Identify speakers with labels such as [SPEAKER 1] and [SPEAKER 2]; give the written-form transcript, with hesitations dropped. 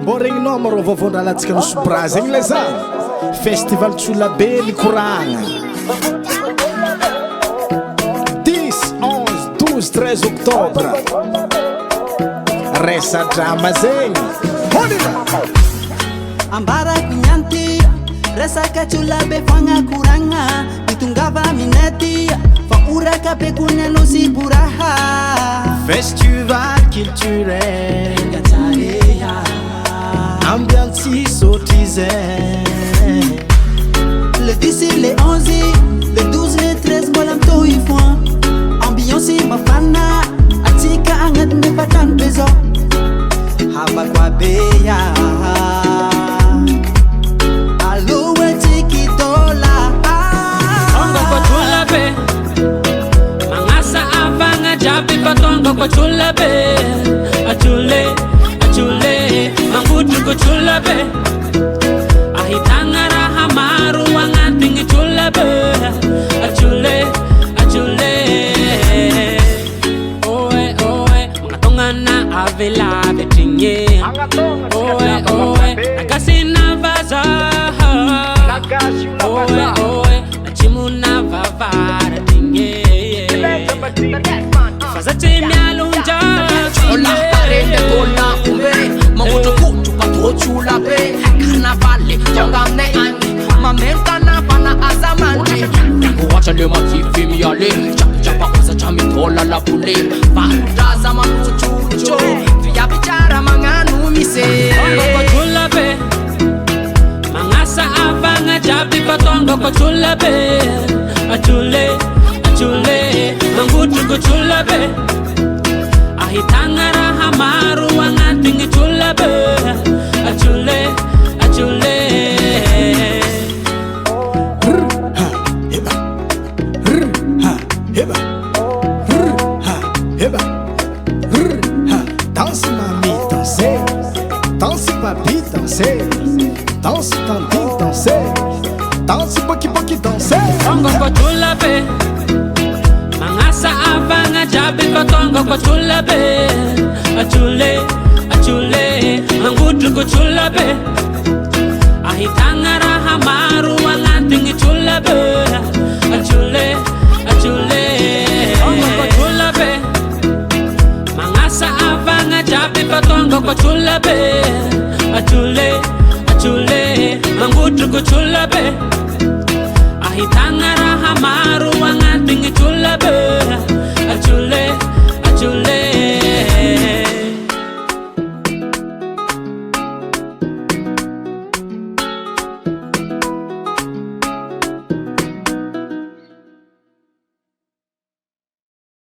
[SPEAKER 1] Oregninao marô vovondralatsika no Sobra zegny le za festival Tsolabe nikoragna 10, 11, 12, 13 octobre resa drama zegny honina
[SPEAKER 2] ambarako nyanty resaka Tsolabe fagnakoragna mitongava minety fa oraka be koneno sy boraha
[SPEAKER 1] festival culturel ambiance sautisée.
[SPEAKER 2] Le 10 et le 11, le 12 et le 13 bolam to ifwan ambiance mafana atika angat me patan bezo haba kwa beya allo tiki dola
[SPEAKER 3] ongo kwa Tsolabe mangasa avanga jabi patongo kwa Tsolabe achule mangutu ko Tsolabe ahitangara hamaru wangatingi Tsolabe achule oe mangatongana avela betinye oe nagasina vaza oe nachimuna vavara tinye fazate myalunja
[SPEAKER 4] ola parende kola umbe mamutu kutu pato Tsolabe karnavalle tongamne angi mamenta na bana azamandi kuwacha le makifi miale chapa kosa chami tola la pule banda manutu chucho vya bichara manganu mise
[SPEAKER 3] ko Tsolabe mangasa avanga jabi patongo ko Tsolabe achule mangutu ko Tsolabe ahitangara hamaru wangatingi Tsolabe achule
[SPEAKER 1] heba danse mami danser danse papi danser danse tanti danser danse boki danser
[SPEAKER 3] ongo ko Tsolabe mangasa avanga jabi patongo ko Tsolabe achule mangutu ko Tsolabe ahitangara hamaru wangatingi Tsolabe achule ongo ko Tsolabe mangasa avanga jabi patongo ko Tsolabe achule mangutu ko Tsolabe ahitangara hamaru wangatingi Tsolabe achule